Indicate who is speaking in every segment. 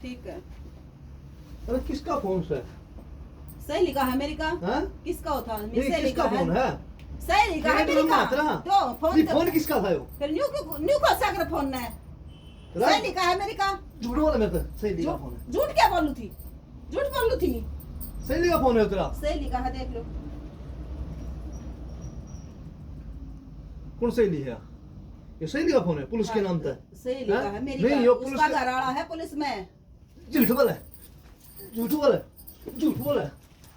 Speaker 1: ठीक है।
Speaker 2: अरे किसका फोन से?
Speaker 1: सहेली का है मेरी का।
Speaker 2: हाँ?
Speaker 1: किसका था? मेरी
Speaker 2: नहीं,
Speaker 1: सहेली
Speaker 2: किसका
Speaker 1: का
Speaker 2: फोन
Speaker 1: है।
Speaker 2: है?
Speaker 1: सहेली का है मेरी का। तो
Speaker 2: नहीं, फोन किसका था वो?
Speaker 1: फिर न्यू को सागर फोन है। सहेली का है मेरी का।
Speaker 2: झूठ बोला मेरे से, सहेली का फोन है।
Speaker 1: झूठ क्या बोलू थी? झूठ बोलू थी।
Speaker 2: सहेली का फोन है तेरा?
Speaker 1: सहेली का है, देख लो।
Speaker 2: कौन सहेली है? ये सहेली का फोन है, पुलिस के नाम पे।
Speaker 1: सहेली का है मेरी
Speaker 2: नहीं,
Speaker 1: का।
Speaker 2: ये पुलिस
Speaker 1: उसका
Speaker 2: का-
Speaker 1: घर आड़ा है पुलिस में।
Speaker 2: झूठ बोला है, झूठ बोला है, झूठ बोला है,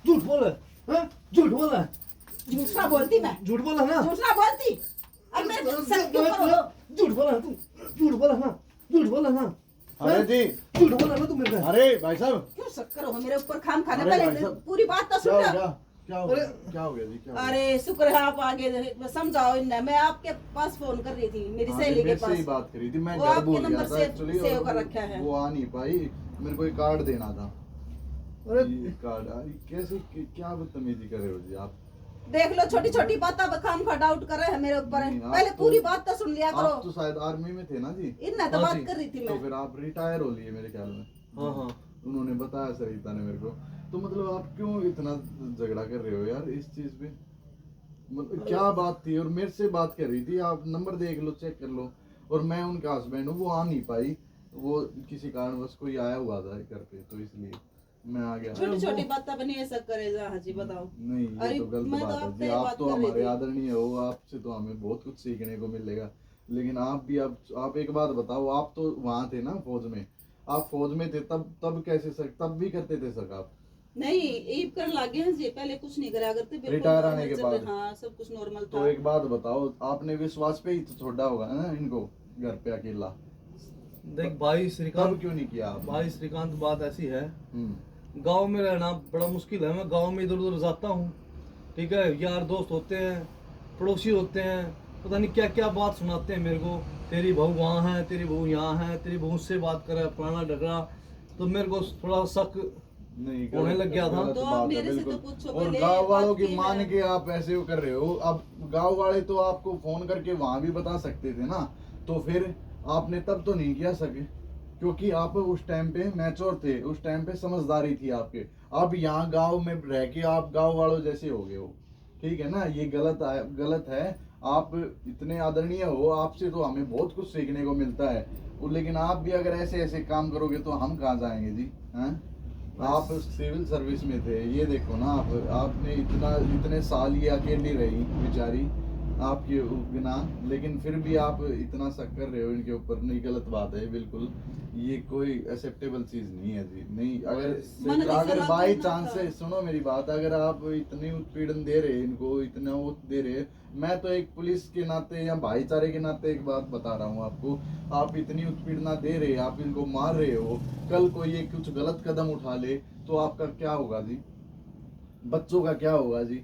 Speaker 2: झूठ बोला है, हाँ? झूठ बोला है,
Speaker 1: झूठ ना बोलती मैं।
Speaker 2: झूठ बोला ना?
Speaker 1: झूठ ना बोलती। अब मेरे साथ क्यों करो?
Speaker 2: झूठ बोला तू, झूठ बोला ना, झूठ बोला ना।
Speaker 3: अरे जी,
Speaker 2: झूठ बोला ना तू मेरे से।
Speaker 3: अरे भाई साहब,
Speaker 1: क्यों शक करो हो मेरे ऊपर? खाम खाने
Speaker 3: अरे भाई
Speaker 1: पहले
Speaker 3: साहब,
Speaker 1: पूरी बात तो
Speaker 3: क्या हो
Speaker 1: सुन
Speaker 3: गया?
Speaker 1: लो।
Speaker 3: क्या हो गया? क्या हो गया जी? क्या हो गया?
Speaker 1: अरे शुक्र है आप आगे समझाओ इन्हें। मैं आपके पास फोन कर रही थी, मेरी
Speaker 3: हाँ,
Speaker 1: सहेली के
Speaker 3: मेरे से
Speaker 1: पास।
Speaker 3: ही बात करी थी, मैं
Speaker 1: वो
Speaker 3: घर
Speaker 1: आपके
Speaker 3: भूल गया
Speaker 1: नंबर
Speaker 3: था
Speaker 1: से
Speaker 3: एक्चुअली,
Speaker 1: सेव कर रखा है।
Speaker 3: वो आ नहीं पाई। मेरे को एक कार्ड देना था।
Speaker 2: अरे
Speaker 3: ये कार्ड कैसे क्या बदतमीजी कर रहे हो जी आप?
Speaker 1: देख लो, छोटी छोटी बातें खाम खा डाउट कर रहे हैं मेरे ऊपर।
Speaker 3: नहीं, आप
Speaker 1: पहले
Speaker 3: तो-
Speaker 1: पूरी बात तो सुन लिया
Speaker 3: आप
Speaker 1: करो।
Speaker 3: तो शायद आर्मी में थे ना जी?
Speaker 1: इतना तो
Speaker 2: हाँ
Speaker 1: बात
Speaker 2: जी।
Speaker 1: कर रही थी
Speaker 3: तो
Speaker 1: मैं।
Speaker 3: फिर आप रिटायर हो लिए मेरे ख्याल में।
Speaker 2: हाँ हाँ,
Speaker 3: उन्होंने बताया सरिता ने मेरे को। तो मतलब आप क्यों इतना झगड़ा कर रहे हो यार इस चीज पे? मतलब क्या बात थी? और मेरे से बात कर रही थी, आप नंबर देख लो, चेक कर लो। और मैं उनका हस्बैंड हूँ, वो आ नहीं पाई। वो किसी कारणवश कोई आया हुआ था घर पे, तो इसलिए मैं आ गया।
Speaker 1: छोटी छोटी बातें बनी ऐसा करे जहाँ जी, बताओ।
Speaker 3: नहीं, ये
Speaker 1: अरे
Speaker 3: तो गलत
Speaker 1: मैं तो
Speaker 3: बात है
Speaker 1: आपसे
Speaker 3: जी।
Speaker 1: ये
Speaker 3: आप
Speaker 1: बात
Speaker 3: तो
Speaker 1: कर रही
Speaker 3: हमारे
Speaker 1: थी।
Speaker 3: आदरणीय हो, आपसे तो हमें बहुत कुछ सीखने को मिलेगा। लेकिन आप भी, आप एक बात बताओ, आप तो वहां थे ना फौज में? आप फौज में थे तब कैसे सक तब भी करते थे सक आप?
Speaker 1: नहीं, ईब कर लागे हैं जी। पहले कुछ नहीं करा करते, बिल्कुल
Speaker 3: रिटायर आने
Speaker 1: normal
Speaker 3: के
Speaker 1: चल
Speaker 3: बाद?
Speaker 1: रहा। हाँ, सब कुछ नॉर्मल
Speaker 3: तो
Speaker 1: था।
Speaker 3: एक बात बताओ, आपने विश्वास पे ही तो छोड़ा होगा ना इनको घर पे अकेला?
Speaker 2: देख भाई
Speaker 3: तब
Speaker 2: श्रीकांत,
Speaker 3: क्यों नहीं किया आप?
Speaker 2: भाई श्रीकांत बात ऐसी है,
Speaker 3: हम्म,
Speaker 2: गांव में रहना बड़ा मुश्किल है। मैं गांव में इधर उधर जाता हूँ, ठीक है, यार दोस्त होते हैं, पड़ोसी होते हैं, पता नहीं क्या क्या बात सुनाते हैं मेरे को। तेरी बहू वहाँ है, तेरी बहू यहाँ है, तेरी बहू से बात करे, पुराना डगरा। तो मेरे को थोड़ा शक
Speaker 3: नहीं,
Speaker 2: होने लग गया था।
Speaker 3: गलत
Speaker 1: तो
Speaker 3: बात
Speaker 1: आप
Speaker 3: है,
Speaker 1: मेरे से
Speaker 3: बिल्कुल।
Speaker 1: तो पूछो
Speaker 3: और
Speaker 1: पहले,
Speaker 3: गांव वालों
Speaker 1: बात
Speaker 3: की
Speaker 1: की
Speaker 3: मान
Speaker 1: है।
Speaker 3: के आप ऐसे कर रहे हो। अब गांव वाले तो आपको फोन करके वहां भी बता सकते थे ना, तो फिर आपने तब तो नहीं किया सके, क्योंकि आप उस टाइम पे मैच्योर थे, उस टाइम पे समझदारी थी आपके। अब यहाँ गांव में रह के आप गांव वालों जैसे हो गए हो, ठीक है ना? ये गलत है। आप इतने आदरणीय हो, आपसे तो हमें बहुत कुछ सीखने को मिलता है। लेकिन आप भी अगर ऐसे ऐसे काम करोगे तो हम कहाँ जाएंगे जी? हैं? आप सिविल सर्विस में थे, ये देखो ना, आपने इतने साल ये अकेली रही बेचारी आपके बिना, लेकिन फिर भी आप इतना शक कर रहे हो इनके ऊपर। नहीं, गलत बात है बिल्कुल। ये कोई एक्सेप्टेबल चीज नहीं है जी। नहीं,
Speaker 1: मन नहीं
Speaker 3: अगर
Speaker 1: चला
Speaker 3: बाई
Speaker 1: करना
Speaker 3: चांस
Speaker 1: था।
Speaker 3: से, सुनो मेरी बात, अगर आप इतनी उत्पीड़न दे रहे इनको, इतना वो दे रहे, मैं तो एक पुलिस के नाते या भाईचारे के नाते एक बात बता रहा हूँ आपको, आप इतनी उत्पीड़ना दे रहे, आप इनको मार रहे हो, कल को ये कुछ गलत कदम उठा ले तो आपका क्या होगा जी? बच्चों का क्या होगा जी?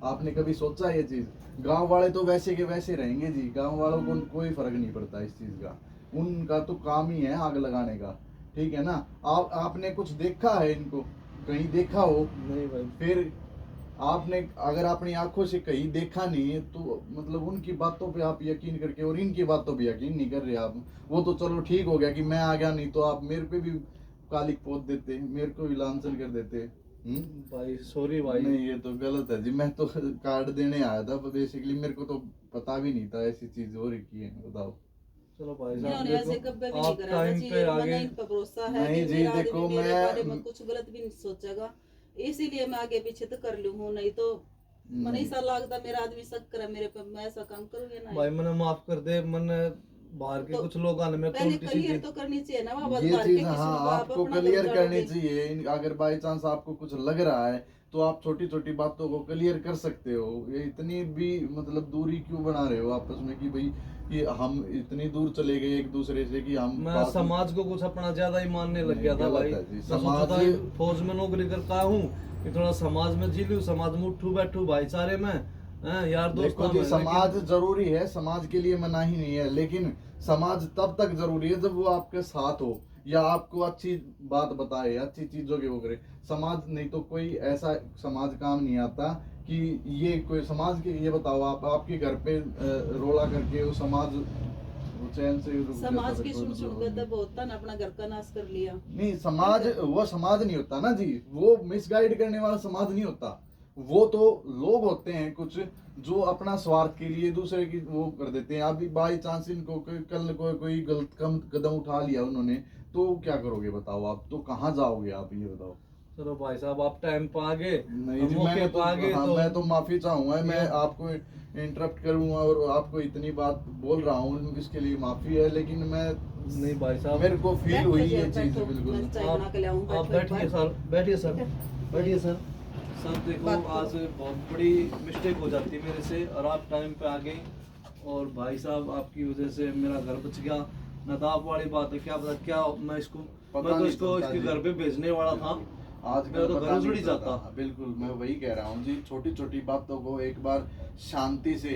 Speaker 3: आपने कभी सोचा ये चीज? गांव वाले तो वैसे के वैसे रहेंगे जी, गांव वालों को कोई फर्क नहीं पड़ता इस चीज का। उनका तो काम ही है आग लगाने का, ठीक है ना? आपने कुछ देखा है इनको? कहीं देखा हो?
Speaker 2: नहीं भाई।
Speaker 3: फिर आपने अगर अपनी आंखों से कहीं देखा नहीं है तो मतलब उनकी बातों पे आप यकीन करके और इनकी बातों पे यकीन नहीं कर रहे आप। वो तो चलो ठीक हो गया कि मैं आ गया, नहीं तो आप मेरे पे भी कालिक पोत देते, मेरे को भी लांछन कर देते।
Speaker 2: भाई सॉरी भाई।
Speaker 3: नहीं, ये तो गलत है जी। मैं तो कार्ड देने आया था बेसिकली, मेरे को तो पता भी नहीं था ऐसी चीज हो रही है। बताओ।
Speaker 2: चलो भाई साहब,
Speaker 1: इन्होंने ऐसे
Speaker 2: देखो
Speaker 1: कभी भी नहीं
Speaker 2: आप
Speaker 1: करा
Speaker 2: टाइम
Speaker 1: जी।
Speaker 2: पे
Speaker 1: मैंने
Speaker 2: आगे।
Speaker 1: इन पर भरोसा है
Speaker 3: नहीं
Speaker 1: कि
Speaker 3: जी,
Speaker 1: मेरा आदमी
Speaker 3: देखो,
Speaker 1: मेरे
Speaker 3: मैं-
Speaker 1: बारे में कुछ गलत भी नहीं सोचेगा, इसीलिए मैं आगे पीछे तो कर लूँ हूँ। नहीं तो मन
Speaker 3: नहीं।
Speaker 1: ऐसा लगता मेरा आदमी शक करे मेरे पे, मैं ऐसा काम करूँगी ना।
Speaker 2: भाई मैंने माफ कर दे, मैंने बाहर के
Speaker 1: तो
Speaker 2: कुछ लोग आने में
Speaker 1: पहले
Speaker 2: उल्टी
Speaker 1: क्लियर
Speaker 2: सीधी।
Speaker 1: तो करनी चाहिए ना बाबा,
Speaker 3: ये
Speaker 1: बाहर के
Speaker 3: चीज,
Speaker 1: किसी
Speaker 3: हाँ,
Speaker 1: को आप
Speaker 3: आपको
Speaker 1: अपना
Speaker 3: क्लियर
Speaker 1: घर
Speaker 3: करनी
Speaker 1: जाओगे।
Speaker 3: चाहिए। अगर बाई चांस आपको कुछ लग रहा है तो आप छोटी छोटी बातों को क्लियर कर सकते हो। ये इतनी भी मतलब दूरी क्यों बना रहे हो आपस में कि भाई कि हम इतनी दूर चले गए एक दूसरे से कि हम
Speaker 2: मैं
Speaker 3: पास में-
Speaker 2: समाज को कुछ अपना ज्यादा ही मानने लग
Speaker 3: नहीं,
Speaker 2: गया था
Speaker 3: गलत
Speaker 2: भाई।
Speaker 3: है जी।
Speaker 2: मैं सोचा
Speaker 3: समाज-
Speaker 2: था फौज में नौकरी करता हूँ कि थोड़ा समाज में जी लूं, समाज में उठू बैठू भाईचारे में, हैं, यार दोस्त
Speaker 3: देखो जी, समाज जरूरी है, समाज के लिए मना ही नहीं है, लेकिन समाज तब तक जरूरी है जब वो आपके साथ हो या आपको अच्छी बात बताए, अच्छी चीजों के वो करे। समाज नहीं तो कोई ऐसा समाज काम नहीं आता कि ये कोई समाज के। ये बताओ, आप आपके घर पे रोला करके वो समाज तो चैन से रुक जाता
Speaker 1: समाज
Speaker 3: था,
Speaker 1: की
Speaker 3: कोई
Speaker 1: सुन सुन
Speaker 3: मतलब
Speaker 1: के
Speaker 3: नहीं।
Speaker 1: तो बहुत था ना, अपना घर का नाश कर लिया।
Speaker 3: नहीं समाज, वो समाज नहीं होता ना जी, वो मिसगाइड करने वाला समाज नहीं होता। वो तो लोग होते हैं कुछ जो अपना स्वार्थ के लिए दूसरे की वो कर देते हैं। अभी बाई चांस इनको कल कोई गलत कदम उठा लिया उन्होंने, तो क्या करोगे बताओ आप? तो कहाँ जाओगे आप, ये बताओ।
Speaker 2: चलो भाई साहब, आप टाइम पे आ गए,
Speaker 3: नहीं जी,
Speaker 2: मौके
Speaker 3: मैंने
Speaker 2: पे आ गए
Speaker 3: हाँ,
Speaker 2: तो
Speaker 3: मैं तो माफी चाहूंगा, मैं
Speaker 2: ये-
Speaker 3: आपको इंटरप्ट करूंगा और आपको इतनी बात बोल रहा हूँ, इसके लिए माफी है। लेकिन मैं,
Speaker 2: नहीं भाई साहब,
Speaker 3: मेरे को फील
Speaker 1: बैठो
Speaker 3: हुई
Speaker 1: जी,
Speaker 3: ये चीज
Speaker 1: बैठो,
Speaker 3: बिल्कुल।
Speaker 1: मैं चाय बना के लाऊं,
Speaker 2: आप
Speaker 1: बैठो एक
Speaker 2: बैठिए
Speaker 1: बार।
Speaker 2: सर, बैठिए सर, बैठिए सर। सर देखो,
Speaker 1: बात करो।
Speaker 2: आज बहुत बड़ी मिस्टेक हो जाती है मेरे से, और आप टाइम पे आ गए, और भाई साहब आपकी वजह से मेरा घर बच गया। नदाब वाली बात है, क्या पता क्या मैं तो
Speaker 3: नहीं
Speaker 2: इसको
Speaker 3: चलता
Speaker 2: इसके
Speaker 3: जी।
Speaker 2: घर पे भेजने वाला था।
Speaker 3: आज
Speaker 2: मेरा तो घर उजड़ ही जाता।
Speaker 3: बिल्कुल, मैं वही कह रहा हूँ जी, छोटी छोटी बातों को एक बार शांति से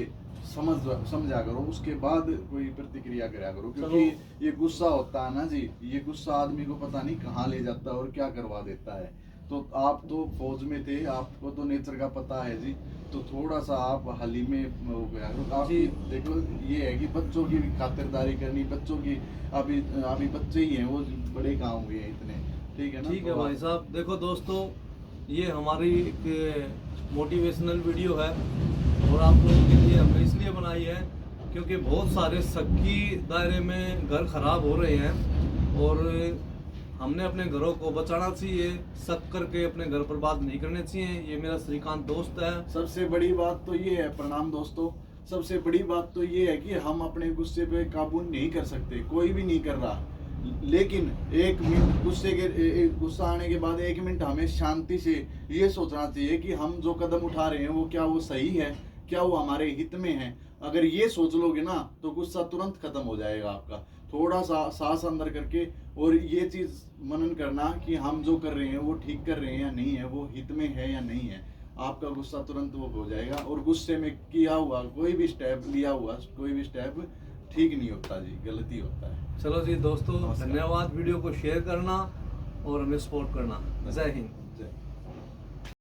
Speaker 3: समझा करो, उसके बाद कोई प्रतिक्रिया करा करो। क्योंकि ये गुस्सा होता है ना जी, ये गुस्सा आदमी को पता नहीं कहाँ ले जाता है और क्या करवा देता है। तो आप तो फौज में थे, आपको तो नेचर का पता है जी, तो थोड़ा सा आप हाली में हो गया करो। आप
Speaker 2: जी।
Speaker 3: देखो, ये है कि बच्चों की भी खातिरदारी करनी, बच्चों की अभी बच्चे ही हैं, वो बड़े कहाँ हुए हैं इतने, ठीक है ना?
Speaker 2: ठीक है
Speaker 3: तो
Speaker 2: भाई साहब। देखो दोस्तों, ये हमारी एक मोटिवेशनल वीडियो है, और आप लोगों के लिए हमने इसलिए बनाई है क्योंकि बहुत सारे सक्की दायरे में घर खराब हो रहे हैं, और हमने अपने घरों को बचाना चाहिए। शक करके अपने घर पर बात नहीं करने चाहिए। ये मेरा श्रीकांत दोस्त है।
Speaker 3: सबसे बड़ी बात तो ये है, प्रणाम दोस्तों, सबसे बड़ी बात तो ये है कि हम अपने गुस्से पे काबू नहीं कर सकते, कोई भी नहीं कर रहा। लेकिन एक मिनट गुस्सा आने के बाद 1 मिनट हमें शांति से ये सोचना चाहिए कि हम जो कदम उठा रहे हैं वो क्या वो सही है, क्या वो हमारे हित में है। अगर ये सोच लोगे ना तो गुस्सा तुरंत खत्म हो जाएगा आपका। थोड़ा सा सांस अंदर करके और ये चीज मनन करना कि हम जो कर रहे हैं वो ठीक कर रहे हैं या नहीं है, वो हित में है या नहीं है, आपका गुस्सा तुरंत वो हो जाएगा। और गुस्से में किया हुआ कोई भी स्टेप, लिया हुआ कोई भी स्टेप ठीक नहीं होता जी, गलती होता है।
Speaker 2: चलो जी दोस्तों,
Speaker 3: नमस्कार।
Speaker 2: धन्यवाद। वीडियो को शेयर करना और हमें सपोर्ट करना। जय हिंद।